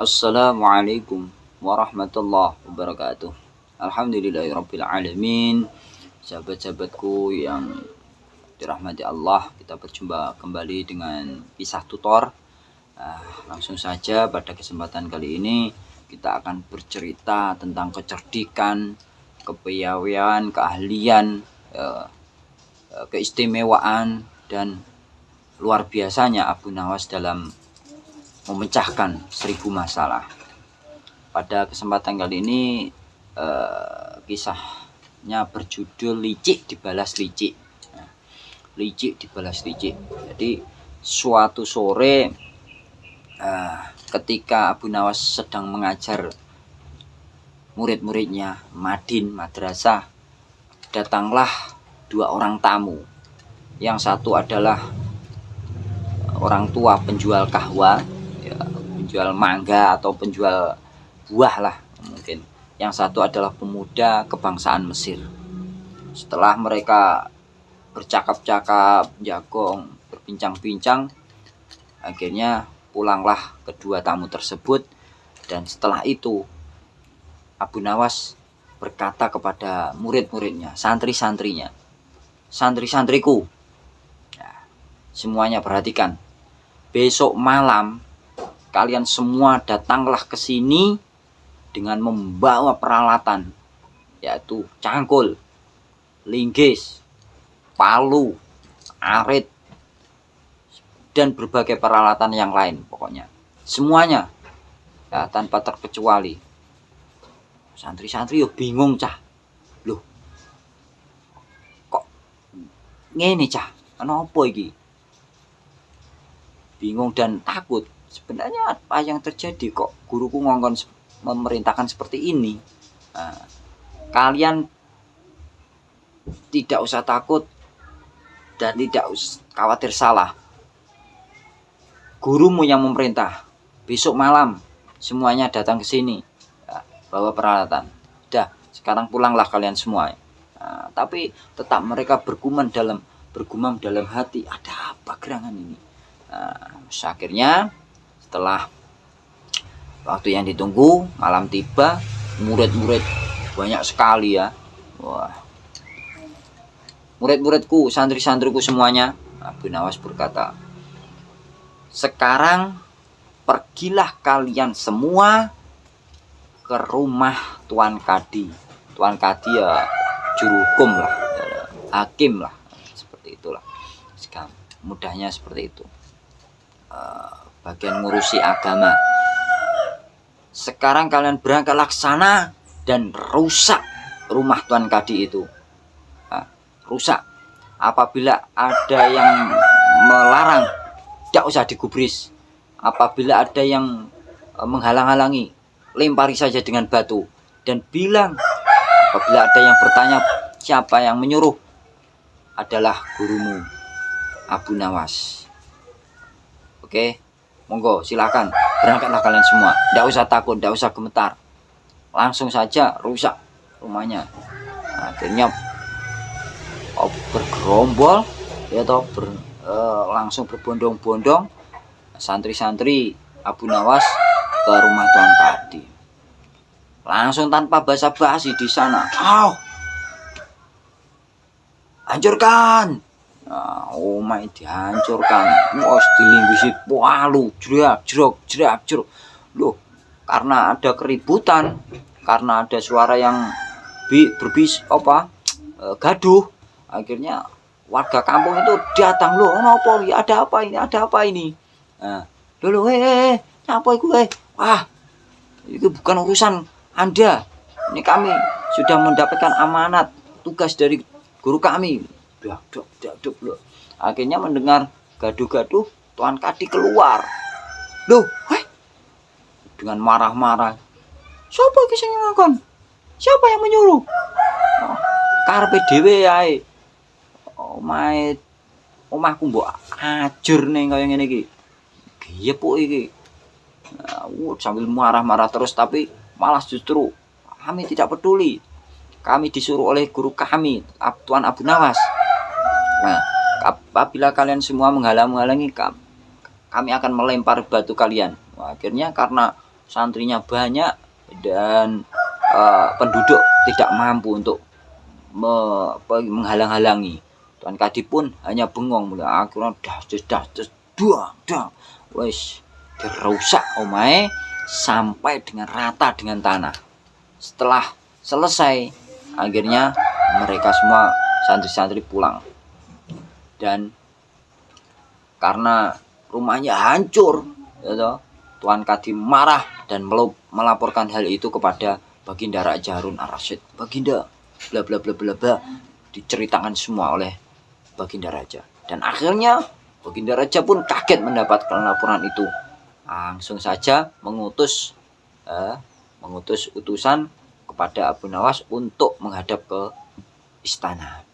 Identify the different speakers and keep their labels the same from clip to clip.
Speaker 1: Assalamualaikum warahmatullahi wabarakatuh. Alhamdulillahirabbil alamin. Sahabat-sahabatku yang dirahmati Allah, kita berjumpa kembali dengan kisah tutor. Langsung saja pada kesempatan kali ini kita akan bercerita tentang kecerdikan, kepiawaian, keahlian, keistimewaan dan luar biasanya Abu Nawas dalam memecahkan 1000 masalah. Pada kesempatan kali ini kisahnya berjudul licik dibalas licik. Licik dibalas licik. Jadi suatu sore ketika Abu Nawas sedang mengajar murid-muridnya Madin madrasah, datanglah 2 orang tamu. Yang satu adalah orang tua penjual kahwa, penjual mangga atau penjual buah lah mungkin. Yang satu adalah pemuda kebangsaan Mesir. Setelah mereka bercakap-cakap, jagong, berbincang-bincang, akhirnya pulanglah kedua tamu tersebut. Dan setelah itu Abu Nawas berkata kepada murid-muridnya, santri-santrinya, santri-santriku, semuanya perhatikan, besok malam kalian semua datanglah ke sini dengan membawa peralatan, yaitu cangkul, linggis, palu, arit, dan berbagai peralatan yang lain. Pokoknya semuanya ya, tanpa terkecuali. Santri-santri yo bingung cah, loh kok ngene cah, kenapa iki? Bingung dan takut. Sebenarnya apa yang terjadi, kok guruku ngongkon memerintahkan seperti ini? Kalian tidak usah takut dan tidak usah khawatir salah. Gurumu yang memerintah. Besok malam semuanya datang ke sini, bawa peralatan. Dah, sekarang pulanglah kalian semua. Tapi tetap mereka bergumam dalam hati, ada apa gerangan ini? Akhirnya setelah waktu yang ditunggu, malam tiba, murid-murid banyak sekali ya. Wah, murid-muridku, santri-santriku semuanya, Abu Nawas berkata, sekarang pergilah kalian semua ke rumah Tuan Kadi. Tuan Kadi ya juru hukum lah, hakim lah, seperti itulah. Mudahnya seperti itu. Bagian ngurusi agama. Sekarang kalian berangkatlah ke sana dan rusak rumah Tuan Kadi itu. Rusak. Apabila ada yang melarang, tidak usah digubris. Apabila ada yang menghalang-halangi, lempari saja dengan batu. Dan bilang, apabila ada yang bertanya siapa yang menyuruh, adalah gurumu Abu Nawas. Oke, monggo silakan berangkatlah kalian semua. Tidak usah takut, tidak usah gemetar. Langsung saja rusak rumahnya. Akhirnya bergerombol, ya toh, langsung berbondong-bondong santri-santri Abu Nawas ke rumah Tuan Kadi. Langsung tanpa basa-basi di sana, hancurkan! Omah dihancurkan, dilinggisi palu, jerak. Loh, karena ada keributan, karena ada suara yang gaduh, akhirnya warga kampung itu datang, loh, apa ya, ada apa ini? Loh, apa itu? Wah, itu bukan urusan Anda. Ini kami sudah mendapatkan amanat tugas dari guru kami. Loh. Akhirnya mendengar gaduh-gaduh, Tuan Kadi keluar. Loh, dengan marah-marah. Siapa sing ngakon? Siapa yang menyuruh? Karepe dhewe ae. Omahku mbok ajur ning kaya ngene iki. Giyepuk iki. Sambil marah-marah terus, tapi malah justru kami tidak peduli. Kami disuruh oleh guru kami, Tuan Abu Nawas. Apabila kalian semua menghalang-halangi, kami akan melempar batu kalian. Akhirnya karena santrinya banyak dan penduduk tidak mampu untuk menghalang-halangi. Tuan Kadi pun hanya bengong, mulai akhirnya dah wes dirusak omae sampai dengan rata dengan tanah. Setelah selesai, akhirnya mereka semua santri-santri pulang. Dan karena rumahnya hancur, gitu, Tuan Kadi marah dan melaporkan hal itu kepada Baginda Raja Harun ar-Rasyid. Baginda, bla bla bla bla bla, diceritakan semua oleh Baginda Raja. Dan akhirnya Baginda Raja pun kaget mendapatkan laporan itu. Langsung saja mengutus utusan kepada Abu Nawas untuk menghadap ke istana.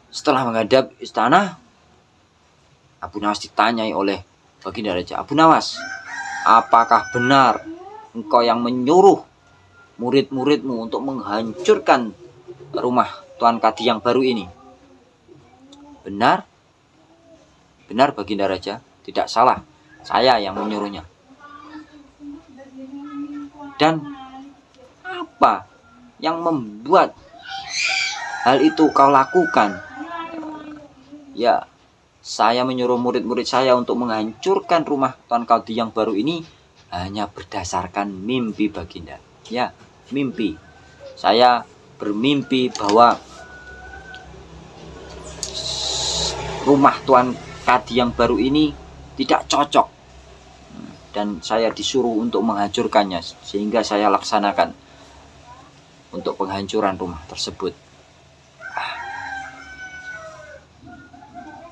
Speaker 1: Setelah menghadap istana, Abu Nawas ditanyai oleh Baginda Raja, Abu Nawas, apakah benar engkau yang menyuruh murid-muridmu untuk menghancurkan rumah Tuan Kadi yang baru ini? Benar? Benar Baginda Raja, tidak salah. Saya yang menyuruhnya. Dan apa yang membuat hal itu kau lakukan? Ya, saya menyuruh murid-murid saya untuk menghancurkan rumah Tuan Kadi yang baru ini hanya berdasarkan mimpi Baginda. Ya, mimpi. Saya bermimpi bahwa rumah Tuan Kadi yang baru ini tidak cocok. Dan saya disuruh untuk menghancurkannya, sehingga saya laksanakan untuk penghancuran rumah tersebut.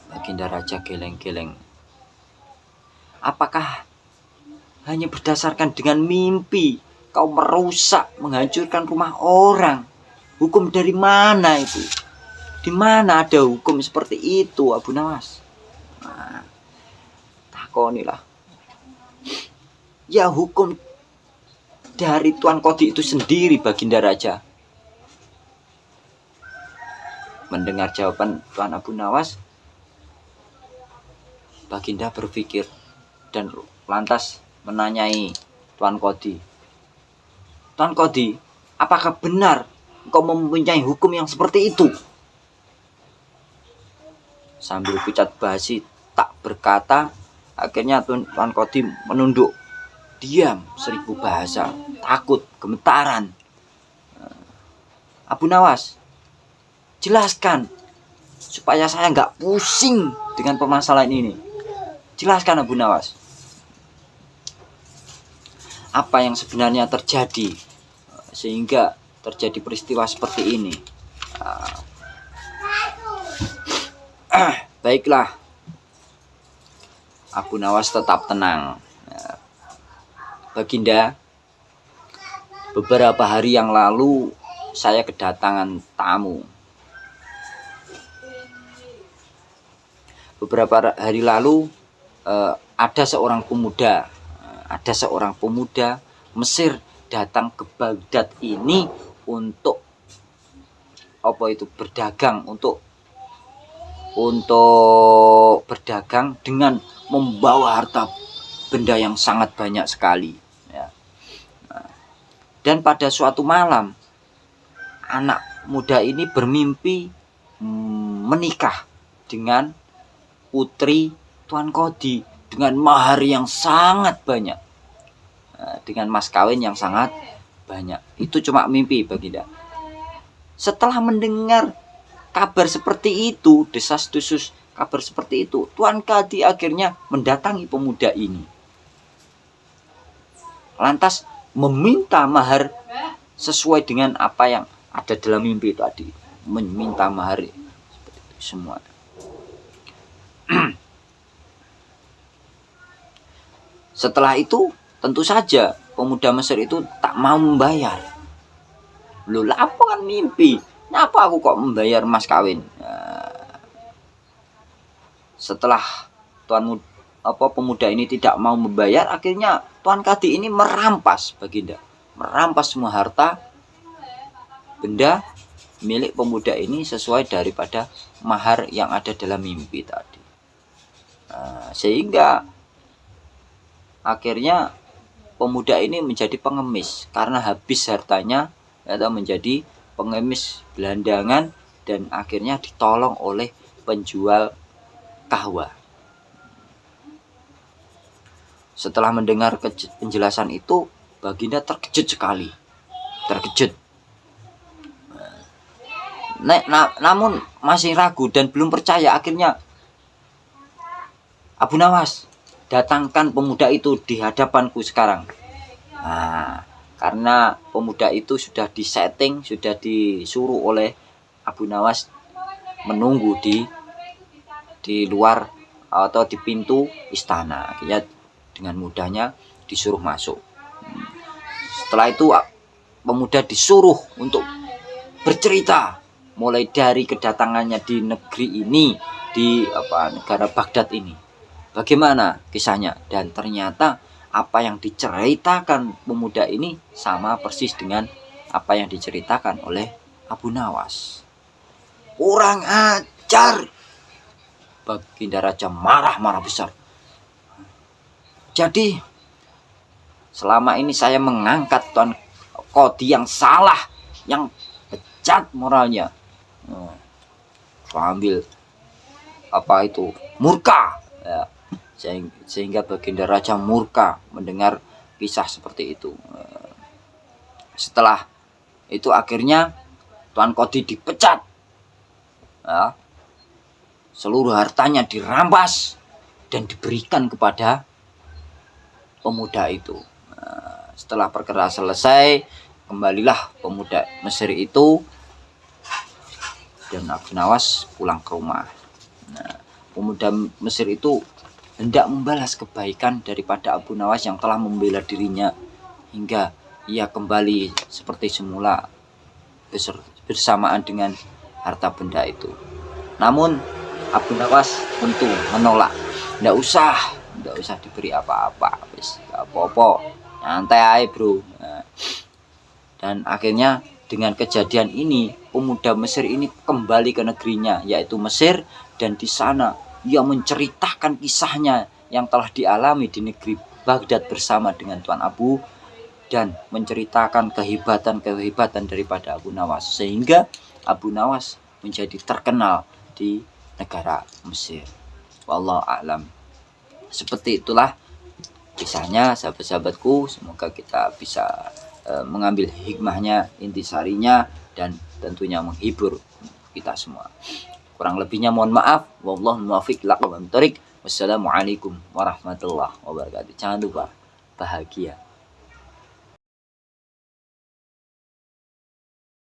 Speaker 1: Baginda Raja geleng-geleng. Apakah hanya berdasarkan dengan mimpi kau merusak, menghancurkan rumah orang? Hukum dari mana itu? Di mana ada hukum seperti itu, Abu Nawas? Nah, takonilah. Ya, hukum dari Tuan Kadi itu sendiri, Baginda Raja. Mendengar jawaban Tuan Abu Nawas, Baginda berpikir dan lantas menanyai Tuan Kadi. Tuan Kadi, apakah benar engkau mempunyai hukum yang seperti itu? Sambil pucat basi tak berkata, akhirnya Tuan Kadi menunduk, diam 1000 bahasa, takut, gemetaran. Abu Nawas, jelaskan supaya saya nggak pusing dengan permasalahan ini. Jelaskan Abu Nawas, apa yang sebenarnya terjadi sehingga terjadi peristiwa seperti ini. Baiklah, Abu Nawas tetap tenang. Baginda, beberapa hari yang lalu saya kedatangan tamu. Beberapa hari lalu ada seorang pemuda Mesir datang ke Baghdad ini untuk berdagang, untuk berdagang dengan membawa harta benda yang sangat banyak sekali, ya. Dan pada suatu malam anak muda ini bermimpi menikah dengan putri Tuan Kadi dengan mahar yang sangat banyak, dengan mas kawin yang sangat banyak. Itu cuma mimpi, Baginda. Setelah mendengar kabar seperti itu, desas-desus kabar seperti itu, Tuan Kadi akhirnya mendatangi pemuda ini, lantas meminta mahar sesuai dengan apa yang ada dalam mimpi tadi. Meminta mahar seperti itu semua. Setelah itu tentu saja pemuda Mesir itu tak mau membayar. Loh, apa kan mimpi? Kenapa aku kok membayar mas kawin? Setelah pemuda ini tidak mau membayar, akhirnya Tuan Kadi ini merampas, Baginda. Merampas semua harta benda milik pemuda ini sesuai daripada mahar yang ada dalam mimpi tadi. Sehingga akhirnya pemuda ini menjadi pengemis karena habis hartanya atau menjadi pengemis gelandangan dan akhirnya ditolong oleh penjual kahwa. Setelah mendengar penjelasan itu, Baginda terkejut sekali. Terkejut. Namun masih ragu dan belum percaya. Akhirnya Abu Nawas, datangkan pemuda itu di hadapanku sekarang. Nah, karena pemuda itu sudah disetting, sudah disuruh oleh Abu Nawas menunggu di luar atau di pintu istana. Akhirnya dengan mudahnya disuruh masuk. Setelah itu pemuda disuruh untuk bercerita mulai dari kedatangannya di negeri ini, di negara Baghdad ini. Bagaimana kisahnya? Dan ternyata apa yang diceritakan pemuda ini sama persis dengan apa yang diceritakan oleh Abu Nawas. Kurang ajar. Baginda Raja marah-marah besar. Jadi selama ini saya mengangkat Tuan Qadi yang salah, yang bejat moralnya. Sambil murka ya. Sehingga Baginda Raja murka mendengar kisah seperti itu. Setelah itu akhirnya Tuan Qadi dipecat ya. Seluruh hartanya dirampas dan diberikan kepada pemuda itu. Setelah perkara selesai, kembalilah pemuda Mesir itu dan Abu Nawas pulang ke rumah. Pemuda Mesir itu hendak membalas kebaikan daripada Abu Nawas yang telah membela dirinya hingga ia kembali seperti semula bersamaan dengan harta benda itu. Namun Abu Nawas tentu menolak. Nggak usah diberi apa-apa, wis apa-apa, nyantai aja bro. Dan akhirnya dengan kejadian ini pemuda Mesir ini kembali ke negerinya yaitu Mesir, dan di sana ia menceritakan kisahnya yang telah dialami di negeri Baghdad bersama dengan Tuan Abu, dan menceritakan kehebatan daripada Abu Nawas sehingga Abu Nawas menjadi terkenal di negara Mesir. Wallahu a'lam. Seperti itulah kisahnya sahabat-sahabatku. Semoga kita bisa mengambil hikmahnya, intisarinya, dan tentunya menghibur kita semua. Kurang lebihnya mohon maaf. Wallahu muwaffiq ila aqwamit thoriq. Wassalamualaikum warahmatullahi wabarakatuh. Jangan lupa bahagia.